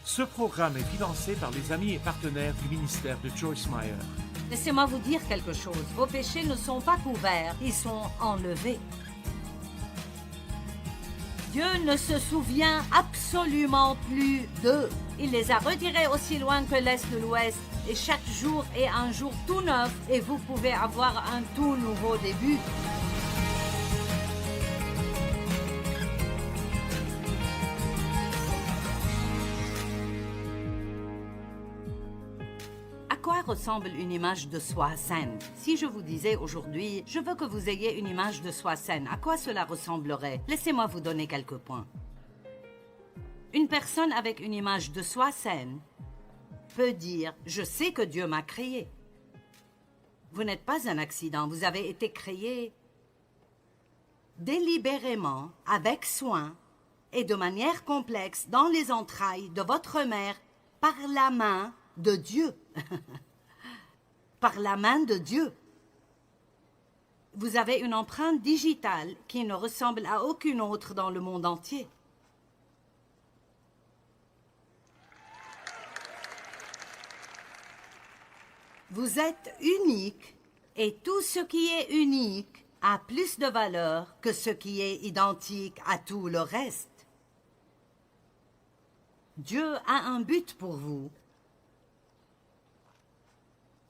Ce programme est financé par les amis et partenaires du ministère de Joyce Meyer. Laissez-moi vous dire quelque chose. Vos péchés ne sont pas couverts, ils sont enlevés. Dieu ne se souvient absolument plus d'eux. Il les a retirés aussi loin que l'Est de l'Ouest. Et chaque jour est un jour tout neuf et vous pouvez avoir un tout nouveau début. À quoi ressemble une image de soi saine? Si je vous disais aujourd'hui, je veux que vous ayez une image de soi saine, à quoi cela ressemblerait? Laissez-moi vous donner quelques points. Une personne avec une image de soi saine peut dire « Je sais que Dieu m'a créé ». Vous n'êtes pas un accident, vous avez été créé délibérément, avec soin et de manière complexe dans les entrailles de votre mère par la main de Dieu. Par la main de Dieu. Vous avez une empreinte digitale qui ne ressemble à aucune autre dans le monde entier. Vous êtes unique et tout ce qui est unique a plus de valeur que ce qui est identique à tout le reste. Dieu a un but pour vous.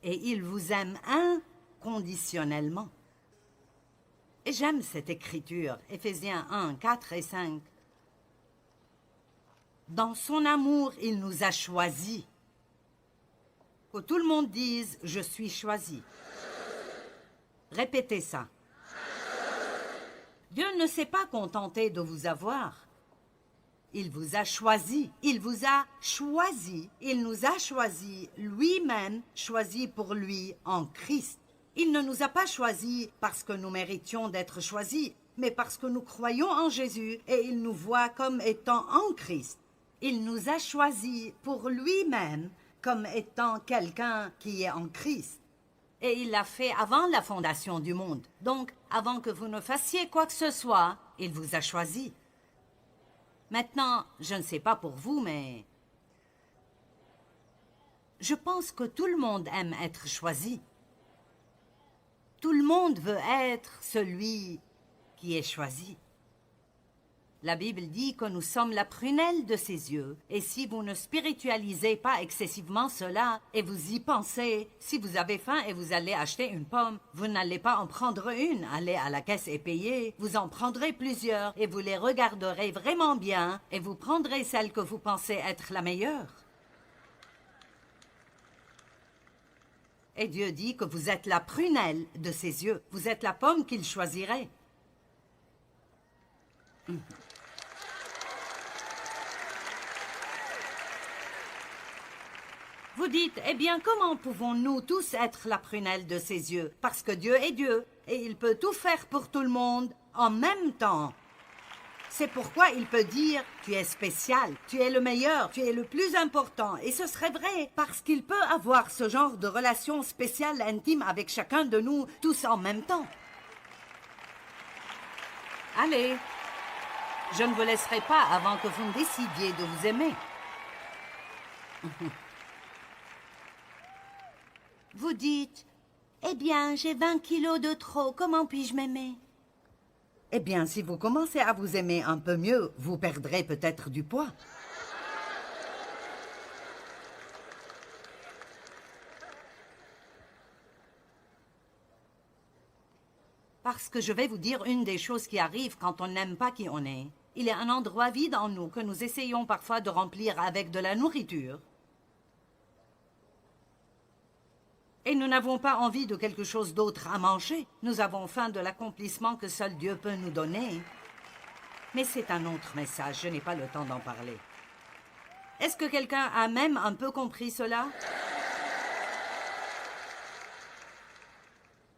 Et il vous aime inconditionnellement. Et j'aime cette écriture, Éphésiens 1, 4 et 5. Dans son amour, il nous a choisis. Que tout le monde dise « Je suis choisi ». Répétez ça. Dieu ne s'est pas contenté de vous avoir. Il vous a choisi, il vous a choisi, il nous a choisi lui-même, choisi pour lui en Christ. Il ne nous a pas choisis parce que nous méritions d'être choisis, mais parce que nous croyons en Jésus et il nous voit comme étant en Christ. Il nous a choisis pour lui-même comme étant quelqu'un qui est en Christ. Et il l'a fait avant la fondation du monde. Donc, avant que vous ne fassiez quoi que ce soit, il vous a choisi. Maintenant, je ne sais pas pour vous, mais je pense que tout le monde aime être choisi. Tout le monde veut être celui qui est choisi. La Bible dit que nous sommes la prunelle de ses yeux, et si vous ne spiritualisez pas excessivement cela, et vous y pensez, si vous avez faim et vous allez acheter une pomme, vous n'allez pas en prendre une, allez à la caisse et payer, vous en prendrez plusieurs, et vous les regarderez vraiment bien, et vous prendrez celle que vous pensez être la meilleure. Et Dieu dit que vous êtes la prunelle de ses yeux, vous êtes la pomme qu'il choisirait. Vous dites, eh bien, comment pouvons-nous tous être la prunelle de ses yeux? Parce que Dieu est Dieu, et il peut tout faire pour tout le monde en même temps. C'est pourquoi il peut dire, tu es spécial, tu es le meilleur, tu es le plus important. Et ce serait vrai, parce qu'il peut avoir ce genre de relation spéciale, intime avec chacun de nous, tous en même temps. Allez, je ne vous laisserai pas avant que vous ne décidiez de vous aimer. Vous dites, eh bien, j'ai 20 kilos de trop, comment puis-je m'aimer? Eh bien, si vous commencez à vous aimer un peu mieux, vous perdrez peut-être du poids. Parce que je vais vous dire une des choses qui arrivent quand on n'aime pas qui on est. Il y a un endroit vide en nous que nous essayons parfois de remplir avec de la nourriture. Et nous n'avons pas envie de quelque chose d'autre à manger. Nous avons faim de l'accomplissement que seul Dieu peut nous donner. Mais c'est un autre message, je n'ai pas le temps d'en parler. Est-ce que quelqu'un a même un peu compris cela?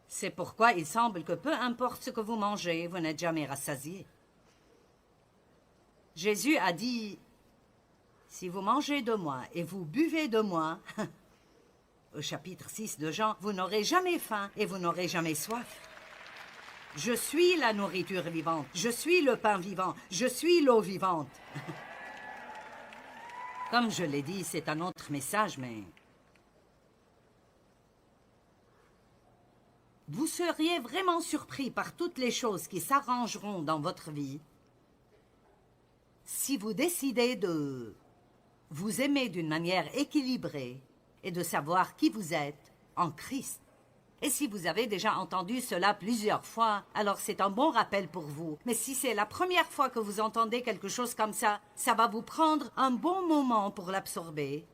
C'est pourquoi il semble que peu importe ce que vous mangez, vous n'êtes jamais rassasié. Jésus a dit, si vous mangez de moi et vous buvez de moi, au chapitre 6 de Jean, vous n'aurez jamais faim et vous n'aurez jamais soif. Je suis la nourriture vivante, je suis le pain vivant, je suis l'eau vivante. Comme je l'ai dit, c'est un autre message, mais... Vous seriez vraiment surpris par toutes les choses qui s'arrangeront dans votre vie si vous décidez de vous aimer d'une manière équilibrée et de savoir qui vous êtes en Christ. Et si vous avez déjà entendu cela plusieurs fois, alors c'est un bon rappel pour vous. Mais si c'est la première fois que vous entendez quelque chose comme ça va vous prendre un bon moment pour l'absorber.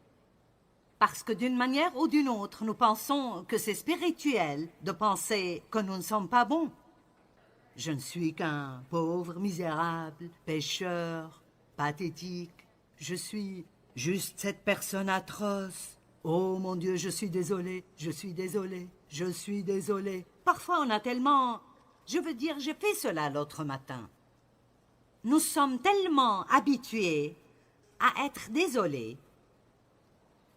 Parce que d'une manière ou d'une autre, nous pensons que c'est spirituel de penser que nous ne sommes pas bons. Je ne suis qu'un pauvre, misérable, pécheur, pathétique. Je suis juste cette personne atroce. Oh mon Dieu, je suis désolé, je suis désolé, je suis désolé. Parfois on a tellement... Je veux dire, j'ai fait cela l'autre matin. Nous sommes tellement habitués à être désolés.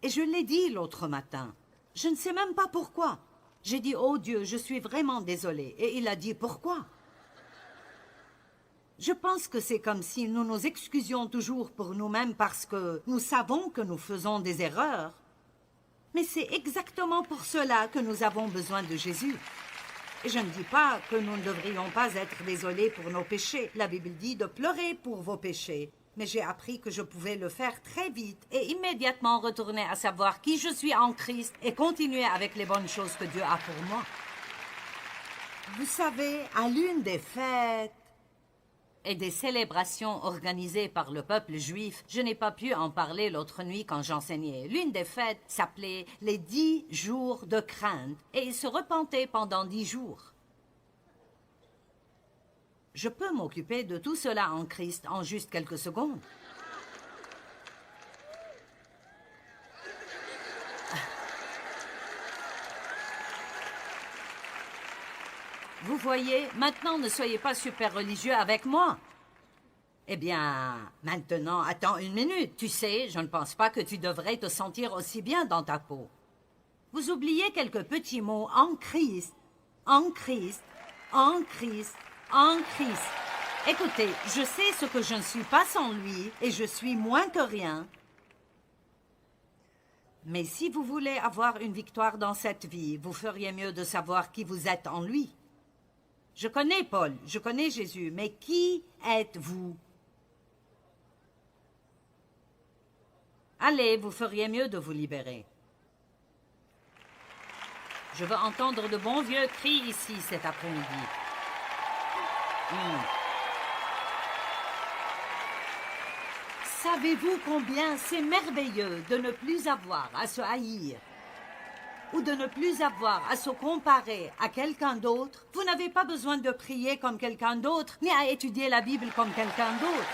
Et je l'ai dit l'autre matin. Je ne sais même pas pourquoi. J'ai dit, oh Dieu, je suis vraiment désolée. Et il a dit, pourquoi? Je pense que c'est comme si nous nous excusions toujours pour nous-mêmes parce que nous savons que nous faisons des erreurs. Mais c'est exactement pour cela que nous avons besoin de Jésus. Et je ne dis pas que nous ne devrions pas être désolés pour nos péchés. La Bible dit de pleurer pour vos péchés. Mais j'ai appris que je pouvais le faire très vite et immédiatement retourner à savoir qui je suis en Christ et continuer avec les bonnes choses que Dieu a pour moi. Vous savez, à l'une des fêtes et des célébrations organisées par le peuple juif, je n'ai pas pu en parler l'autre nuit quand j'enseignais. L'une des fêtes s'appelait les 10 jours de crainte et ils se repentaient pendant 10 jours. Je peux m'occuper de tout cela en Christ en juste quelques secondes. Vous voyez, maintenant ne soyez pas super religieux avec moi. Eh bien, maintenant, attends une minute. Tu sais, je ne pense pas que tu devrais te sentir aussi bien dans ta peau. Vous oubliez quelques petits mots en Christ, en Christ, en Christ. En Christ. Écoutez, je sais ce que je ne suis pas sans lui et je suis moins que rien. Mais si vous voulez avoir une victoire dans cette vie, vous feriez mieux de savoir qui vous êtes en lui. Je connais Paul, je connais Jésus, mais qui êtes-vous? Allez, vous feriez mieux de vous libérer. Je veux entendre de bons vieux cris ici cet après-midi. Savez-vous combien c'est merveilleux de ne plus avoir à se haïr ou de ne plus avoir à se comparer à quelqu'un d'autre? Vous n'avez pas besoin de prier comme quelqu'un d'autre, ni à étudier la Bible comme quelqu'un d'autre.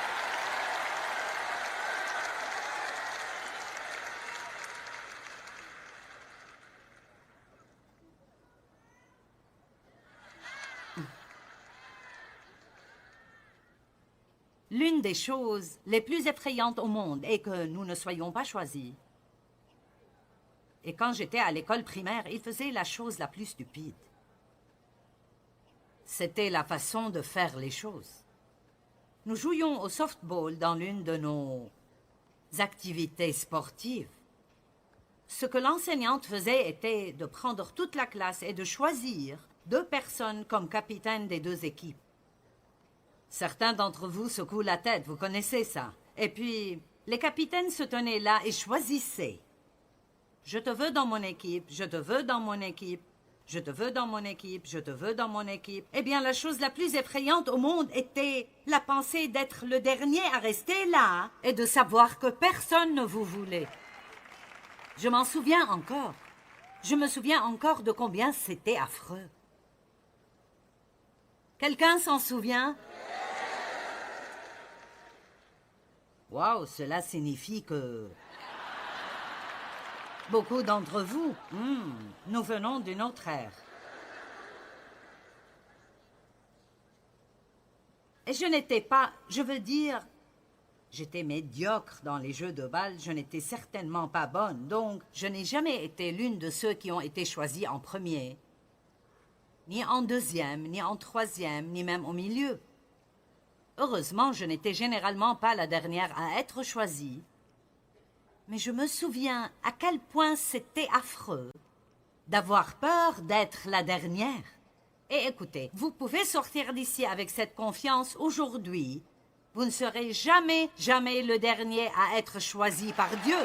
L'une des choses les plus effrayantes au monde est que nous ne soyons pas choisis. Et quand j'étais à l'école primaire, ils faisaient la chose la plus stupide. C'était la façon de faire les choses. Nous jouions au softball dans l'une de nos activités sportives. Ce que l'enseignante faisait était de prendre toute la classe et de choisir 2 personnes comme capitaines des 2 équipes. Certains d'entre vous secouent la tête, vous connaissez ça. Et puis, les capitaines se tenaient là et choisissaient. Je te veux dans mon équipe, je te veux dans mon équipe, je te veux dans mon équipe, je te veux dans mon équipe. Eh bien, la chose la plus effrayante au monde était la pensée d'être le dernier à rester là et de savoir que personne ne vous voulait. Je m'en souviens encore. Je me souviens encore de combien c'était affreux. Quelqu'un s'en souvient? Waouh, cela signifie que... Beaucoup d'entre vous, nous venons d'une autre ère. Et je n'étais pas, je veux dire, j'étais médiocre dans les jeux de balle, je n'étais certainement pas bonne, donc je n'ai jamais été l'une de ceux qui ont été choisis en premier, ni en deuxième, ni en troisième, ni même au milieu. Heureusement, je n'étais généralement pas la dernière à être choisie. Mais je me souviens à quel point c'était affreux d'avoir peur d'être la dernière. Et écoutez, vous pouvez sortir d'ici avec cette confiance aujourd'hui. Vous ne serez jamais, jamais le dernier à être choisi par Dieu.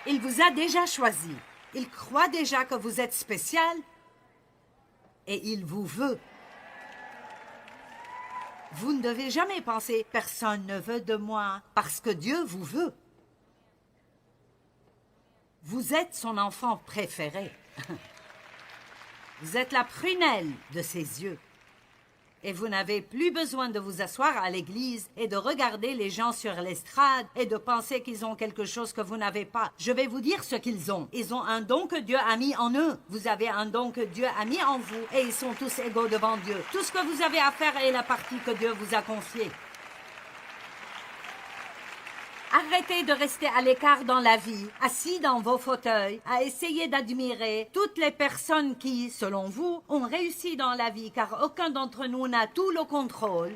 Il vous a déjà choisi. Il croit déjà que vous êtes spécial. Et il vous veut. Vous ne devez jamais penser « personne ne veut de moi » parce que Dieu vous veut. Vous êtes son enfant préféré. Vous êtes la prunelle de ses yeux. Et vous n'avez plus besoin de vous asseoir à l'église et de regarder les gens sur l'estrade et de penser qu'ils ont quelque chose que vous n'avez pas. Je vais vous dire ce qu'ils ont. Ils ont un don que Dieu a mis en eux. Vous avez un don que Dieu a mis en vous et ils sont tous égaux devant Dieu. Tout ce que vous avez à faire est la partie que Dieu vous a confiée. Arrêtez de rester à l'écart dans la vie, assis dans vos fauteuils, à essayer d'admirer toutes les personnes qui, selon vous, ont réussi dans la vie, car aucun d'entre nous n'a tout le contrôle.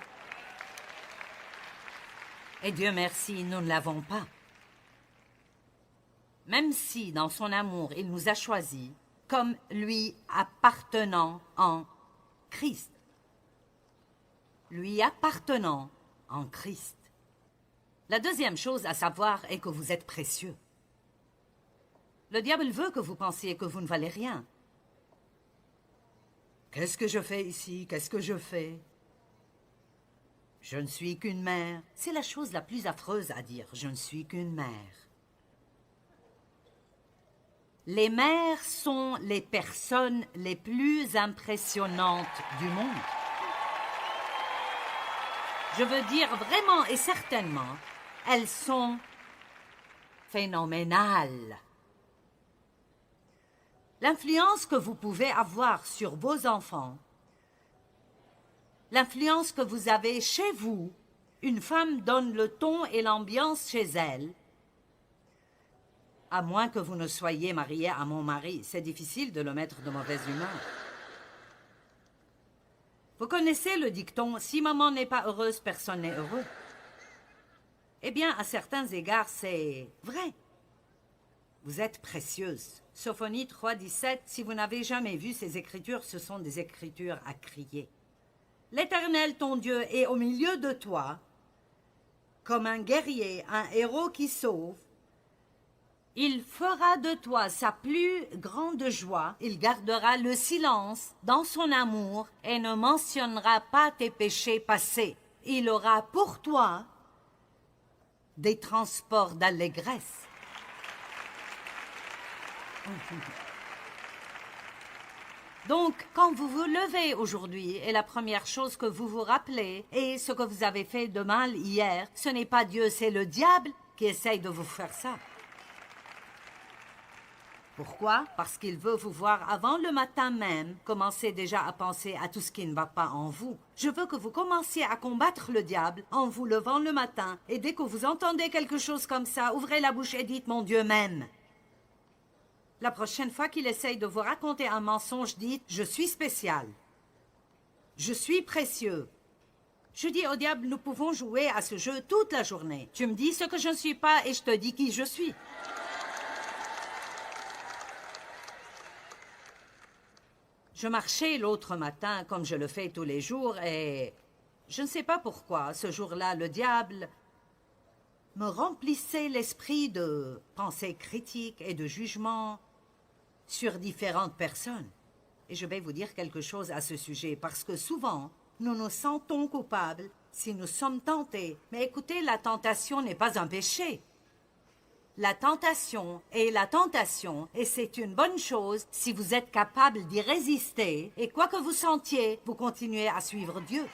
Et Dieu merci, nous ne l'avons pas. Même si, dans son amour, il nous a choisis comme lui appartenant en Christ. Lui appartenant en Christ. La deuxième chose à savoir est que vous êtes précieux. Le diable veut que vous pensiez que vous ne valez rien. Qu'est-ce que je fais ici? Qu'est-ce que je fais? Je ne suis qu'une mère. C'est la chose la plus affreuse à dire. Je ne suis qu'une mère. Les mères sont les personnes les plus impressionnantes du monde. Je veux dire vraiment et certainement, elles sont phénoménales. L'influence que vous pouvez avoir sur vos enfants, l'influence que vous avez chez vous, une femme donne le ton et l'ambiance chez elle. À moins que vous ne soyez marié à mon mari, c'est difficile de le mettre de mauvaise humeur. Vous connaissez le dicton « Si maman n'est pas heureuse, personne n'est heureux ». Eh bien, à certains égards, c'est vrai. Vous êtes précieuse. Sophonie 3,17, si vous n'avez jamais vu ces écritures, ce sont des écritures à crier. L'Éternel, ton Dieu, est au milieu de toi, comme un guerrier, un héros qui sauve. Il fera de toi sa plus grande joie, il gardera le silence dans son amour et ne mentionnera pas tes péchés passés. Il aura pour toi des transports d'allégresse. Donc, quand vous vous levez aujourd'hui et la première chose que vous vous rappelez est ce que vous avez fait de mal hier, ce n'est pas Dieu, c'est le diable qui essaye de vous faire ça. Pourquoi? Parce qu'il veut vous voir avant le matin même, commencer déjà à penser à tout ce qui ne va pas en vous. Je veux que vous commenciez à combattre le diable en vous levant le matin. Et dès que vous entendez quelque chose comme ça, ouvrez la bouche et dites « Mon Dieu m'aime ». La prochaine fois qu'il essaye de vous raconter un mensonge, dites « Je suis spécial. Je suis précieux. » Je dis au diable « Nous pouvons jouer à ce jeu toute la journée. Tu me dis ce que je ne suis pas et je te dis qui je suis. » Je marchais l'autre matin, comme je le fais tous les jours, et je ne sais pas pourquoi, ce jour-là, le diable me remplissait l'esprit de pensées critiques et de jugements sur différentes personnes. Et je vais vous dire quelque chose à ce sujet, parce que souvent, nous nous sentons coupables si nous sommes tentés. Mais écoutez, la tentation n'est pas un péché. La tentation est la tentation, et c'est une bonne chose si vous êtes capable d'y résister, et quoi que vous sentiez, vous continuez à suivre Dieu.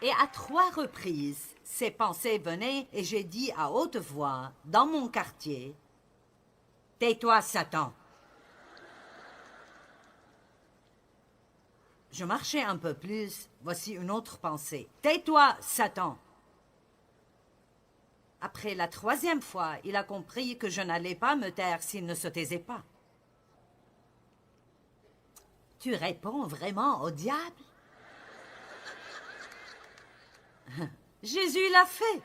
Et à 3 reprises, ces pensées venaient, et j'ai dit à haute voix, dans mon quartier, « Tais-toi, Satan !» Je marchais un peu plus, voici une autre pensée, « Tais-toi, Satan !» Après la 3e fois, il a compris que je n'allais pas me taire s'il ne se taisait pas. Tu réponds vraiment au diable? Jésus l'a fait.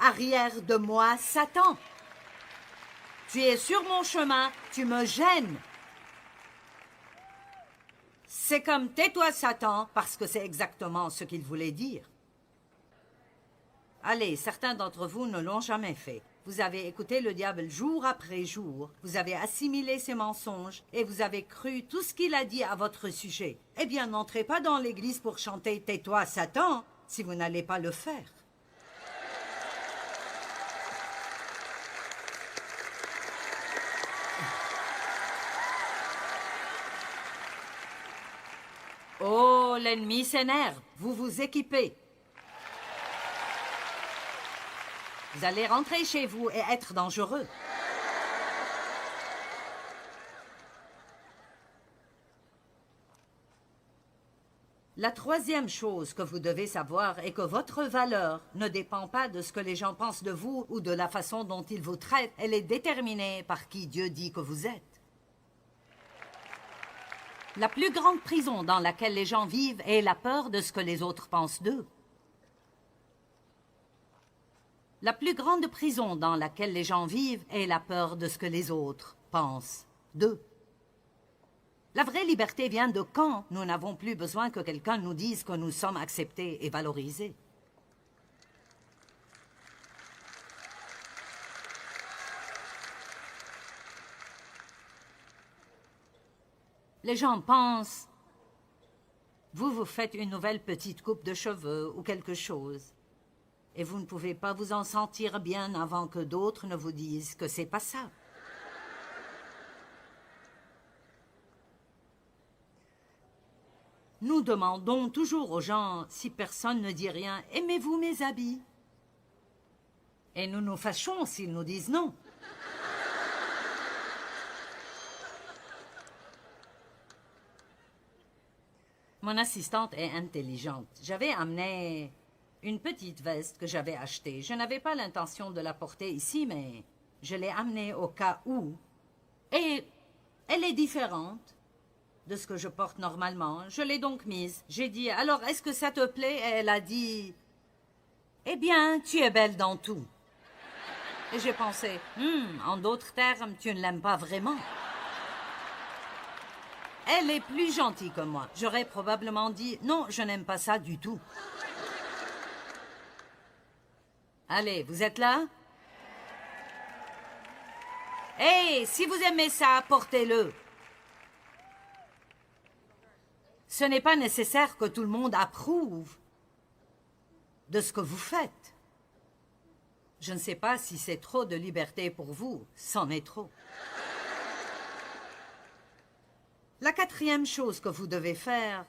Arrière de moi, Satan. Tu es sur mon chemin, tu me gênes. C'est comme tais-toi, Satan, parce que c'est exactement ce qu'il voulait dire. Allez, certains d'entre vous ne l'ont jamais fait. Vous avez écouté le diable jour après jour, vous avez assimilé ses mensonges et vous avez cru tout ce qu'il a dit à votre sujet. Eh bien, n'entrez pas dans l'église pour chanter « Tais-toi, Satan » si vous n'allez pas le faire. Oh, l'ennemi s'énerve, vous vous équipez. Vous allez rentrer chez vous et être dangereux. La troisième chose que vous devez savoir est que votre valeur ne dépend pas de ce que les gens pensent de vous ou de la façon dont ils vous traitent. Elle est déterminée par qui Dieu dit que vous êtes. La plus grande prison dans laquelle les gens vivent est la peur de ce que les autres pensent d'eux. La plus grande prison dans laquelle les gens vivent est la peur de ce que les autres pensent d'eux. La vraie liberté vient de quand nous n'avons plus besoin que quelqu'un nous dise que nous sommes acceptés et valorisés. Les gens pensent, vous vous faites une nouvelle petite coupe de cheveux ou quelque chose, et vous ne pouvez pas vous en sentir bien avant que d'autres ne vous disent que c'est pas ça. Nous demandons toujours aux gens, si personne ne dit rien, « Aimez-vous mes habits ?» Et nous nous fâchons s'ils nous disent non. Mon assistante est intelligente. J'avais amené une petite veste que j'avais achetée. Je n'avais pas l'intention de la porter ici, mais je l'ai amenée au cas où. Et elle est différente de ce que je porte normalement. Je l'ai donc mise. J'ai dit, alors, est-ce que ça te plaît? Et elle a dit, eh bien, tu es belle dans tout. Et j'ai pensé, en d'autres termes, tu ne l'aimes pas vraiment. Elle est plus gentille que moi. J'aurais probablement dit, non, je n'aime pas ça du tout. Allez, vous êtes là? Hey, si vous aimez ça, portez-le. Ce n'est pas nécessaire que tout le monde approuve de ce que vous faites. Je ne sais pas si c'est trop de liberté pour vous, c'en est trop. La quatrième chose que vous devez faire,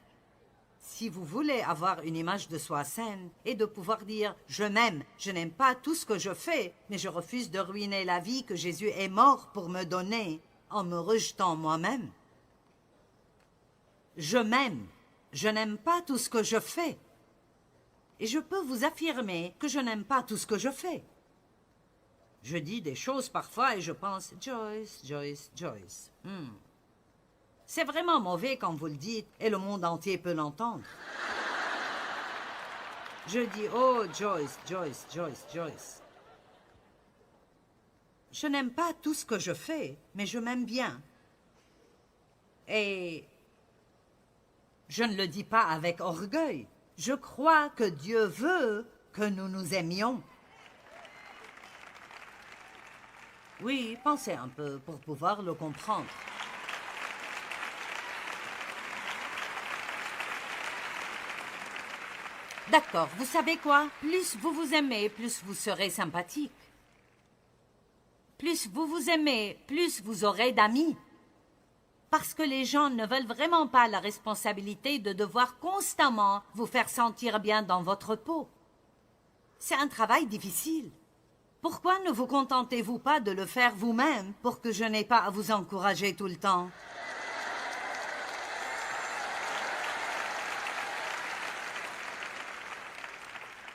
si vous voulez avoir une image de soi saine, est de pouvoir dire « Je m'aime, je n'aime pas tout ce que je fais, mais je refuse de ruiner la vie que Jésus est mort pour me donner en me rejetant moi-même. Je m'aime, je n'aime pas tout ce que je fais. Et je peux vous affirmer que je n'aime pas tout ce que je fais. Je dis des choses parfois et je pense « Joyce, Joyce, Joyce. C'est vraiment mauvais quand vous le dites et le monde entier peut l'entendre. Je dis « Oh, Joyce, Joyce, Joyce, Joyce. » Je n'aime pas tout ce que je fais, mais je m'aime bien. Et je ne le dis pas avec orgueil. Je crois que Dieu veut que nous nous aimions. Oui, pensez un peu pour pouvoir le comprendre. D'accord, vous savez quoi? Plus vous vous aimez, plus vous serez sympathique. Plus vous vous aimez, plus vous aurez d'amis. Parce que les gens ne veulent vraiment pas la responsabilité de devoir constamment vous faire sentir bien dans votre peau. C'est un travail difficile. Pourquoi ne vous contentez-vous pas de le faire vous-même pour que je n'ai pas à vous encourager tout le temps?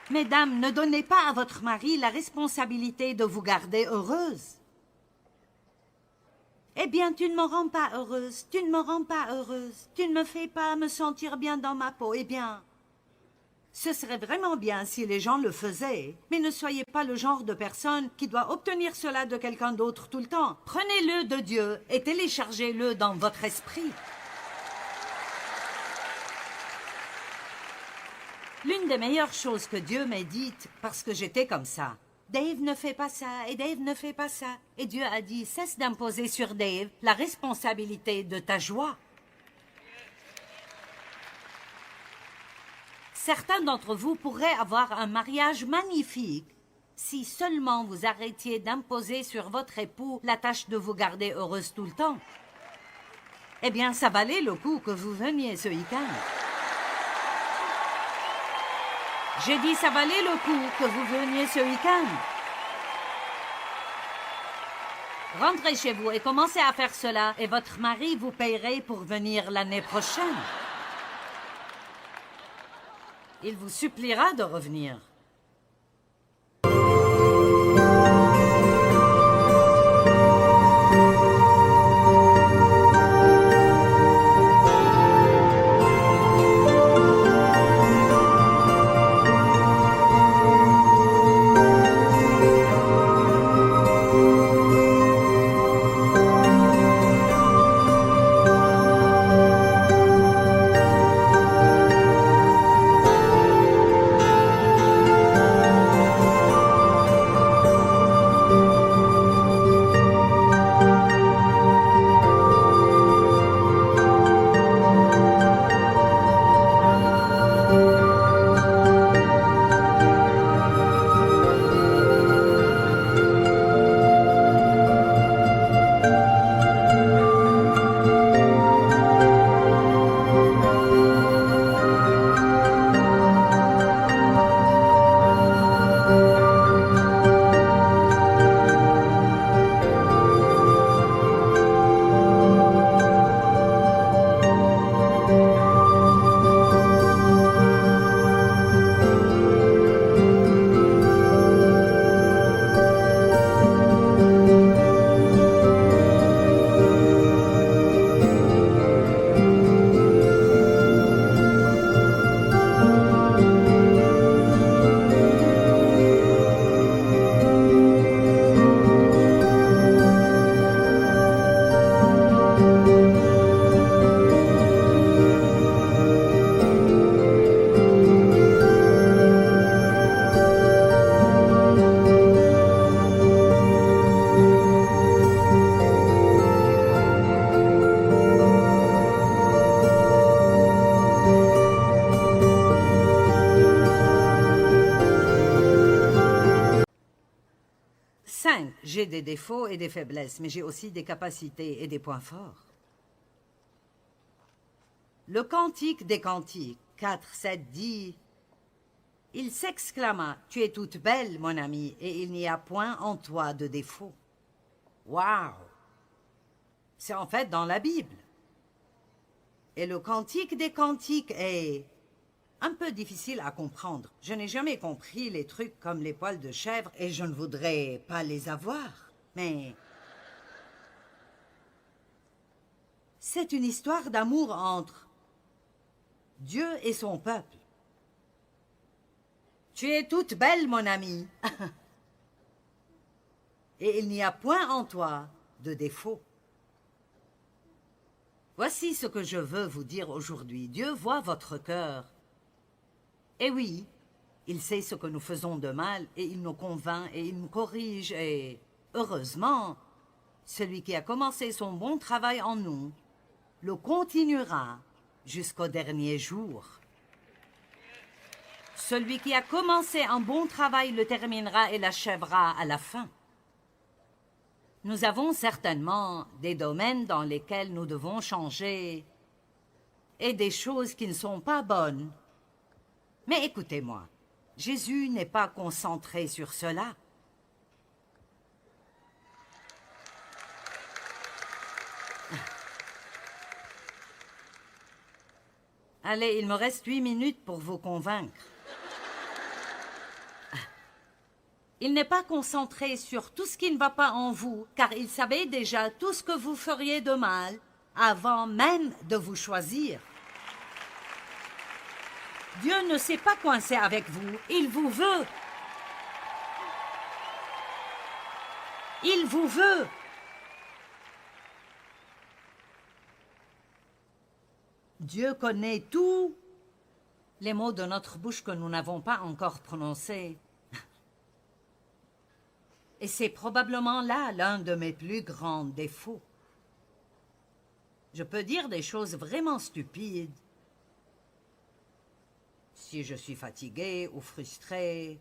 Mesdames, ne donnez pas à votre mari la responsabilité de vous garder heureuse. Eh bien, tu ne me rends pas heureuse, tu ne me rends pas heureuse, tu ne me fais pas me sentir bien dans ma peau. Eh bien, ce serait vraiment bien si les gens le faisaient, mais ne soyez pas le genre de personne qui doit obtenir cela de quelqu'un d'autre tout le temps. Prenez-le de Dieu et téléchargez-le dans votre esprit. L'une des meilleures choses que Dieu m'ait dites, parce que j'étais comme ça, Dave ne fait pas ça, et Dave ne fait pas ça. Et Dieu a dit, cesse d'imposer sur Dave la responsabilité de ta joie. Certains d'entre vous pourraient avoir un mariage magnifique si seulement vous arrêtiez d'imposer sur votre époux la tâche de vous garder heureuse tout le temps. Eh bien, ça valait le coup que vous veniez ce week-end. J'ai dit, ça valait le coup que vous veniez ce week-end. Rentrez chez vous et commencez à faire cela, et votre mari vous payerait pour venir l'année prochaine. Il vous suppliera de revenir. J'ai des défauts et des faiblesses, mais j'ai aussi des capacités et des points forts. Le Cantique des Cantiques, 4:7 dit « Il s'exclama, tu es toute belle, mon ami, et il n'y a point en toi de défaut. » Waouh! C'est en fait dans la Bible. Et le Cantique des Cantiques est un peu difficile à comprendre. Je n'ai jamais compris les trucs comme les poils de chèvre et je ne voudrais pas les avoir. Mais c'est une histoire d'amour entre Dieu et son peuple. Tu es toute belle, mon ami. Et il n'y a point en toi de défaut. Voici ce que je veux vous dire aujourd'hui. Dieu voit votre cœur. Et oui, il sait ce que nous faisons de mal, et il nous convainc, et il nous corrige, et heureusement, celui qui a commencé son bon travail en nous, le continuera jusqu'au dernier jour. Celui qui a commencé un bon travail le terminera et l'achèvera à la fin. Nous avons certainement des domaines dans lesquels nous devons changer et des choses qui ne sont pas bonnes. Mais écoutez-moi, Jésus n'est pas concentré sur cela. Allez, il me reste 8 minutes pour vous convaincre. Il n'est pas concentré sur tout ce qui ne va pas en vous, car il savait déjà tout ce que vous feriez de mal avant même de vous choisir. Dieu ne s'est pas coincé avec vous, il vous veut. Il vous veut. Dieu connaît tous les mots de notre bouche que nous n'avons pas encore prononcés. Et c'est probablement là l'un de mes plus grands défauts. Je peux dire des choses vraiment stupides. Si je suis fatigué ou frustré,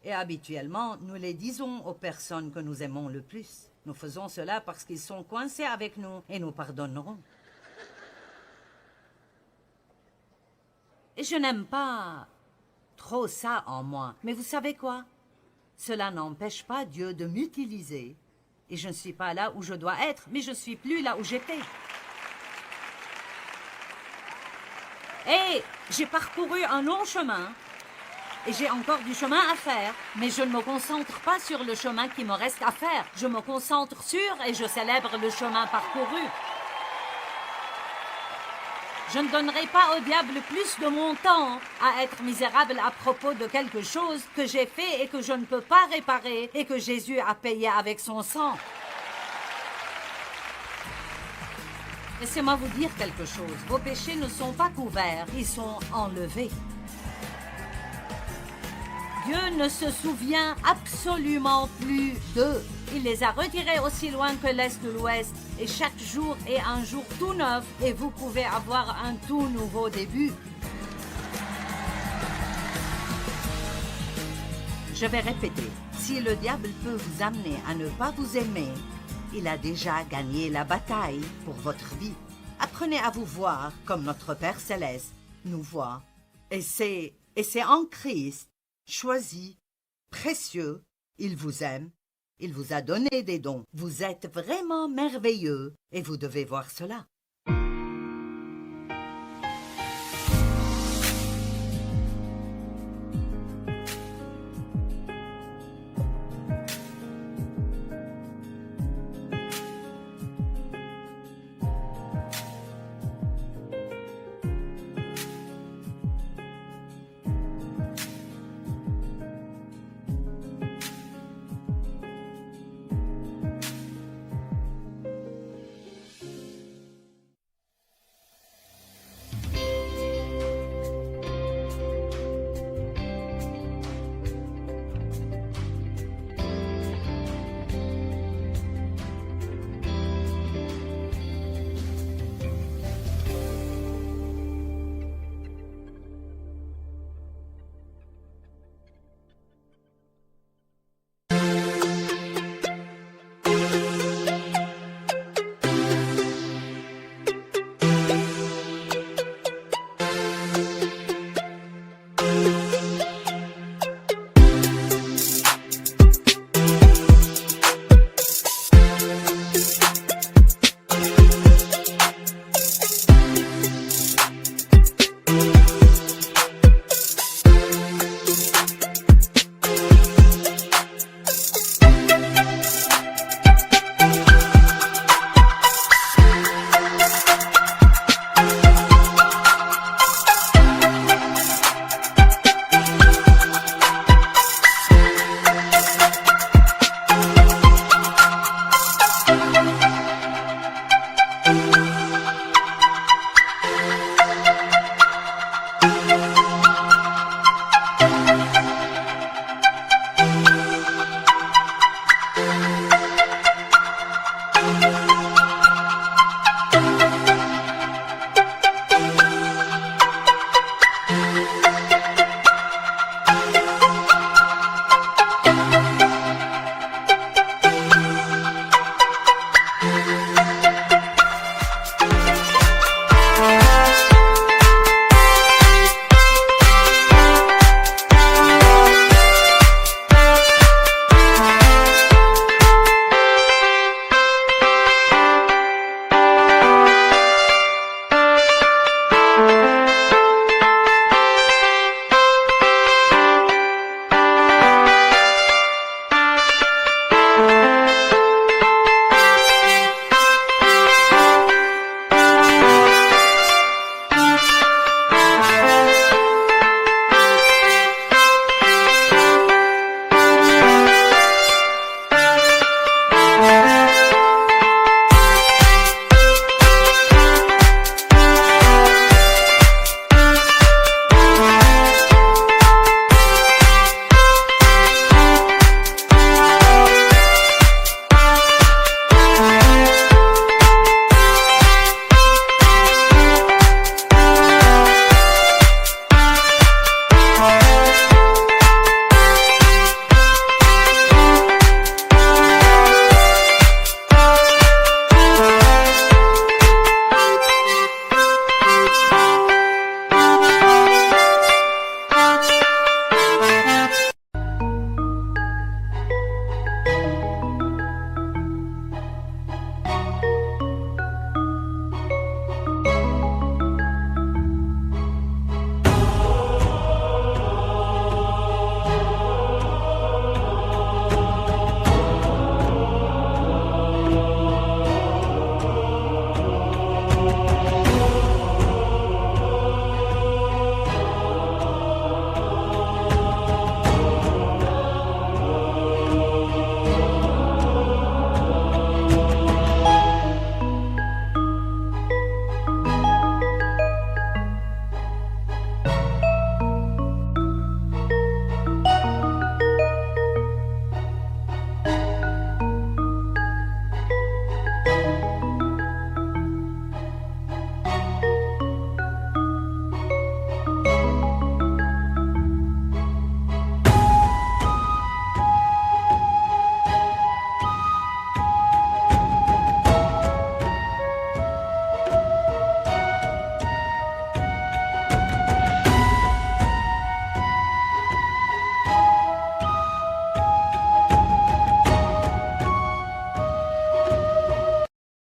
et habituellement, nous les disons aux personnes que nous aimons le plus. Nous faisons cela parce qu'ils sont coincés avec nous et nous pardonnerons. Et je n'aime pas trop ça en moi. Mais vous savez quoi? Cela n'empêche pas Dieu de m'utiliser. Et je ne suis pas là où je dois être, mais je ne suis plus là où j'étais. Et j'ai parcouru un long chemin. Et j'ai encore du chemin à faire. Mais je ne me concentre pas sur le chemin qui me reste à faire. Je me concentre sur et je célèbre le chemin parcouru. Je ne donnerai pas au diable plus de mon temps à être misérable à propos de quelque chose que j'ai fait et que je ne peux pas réparer et que Jésus a payé avec son sang. Laissez-moi vous dire quelque chose. Vos péchés ne sont pas couverts, ils sont enlevés. Dieu ne se souvient absolument plus d'eux. Il les a retirés aussi loin que l'Est de l'Ouest. Et chaque jour est un jour tout neuf et vous pouvez avoir un tout nouveau début. Je vais répéter. Si le diable peut vous amener à ne pas vous aimer, il a déjà gagné la bataille pour votre vie. Apprenez à vous voir comme notre Père Céleste nous voit. Et c'est en Christ, choisi, précieux, il vous aime. Il vous a donné des dons. Vous êtes vraiment merveilleux et vous devez voir cela.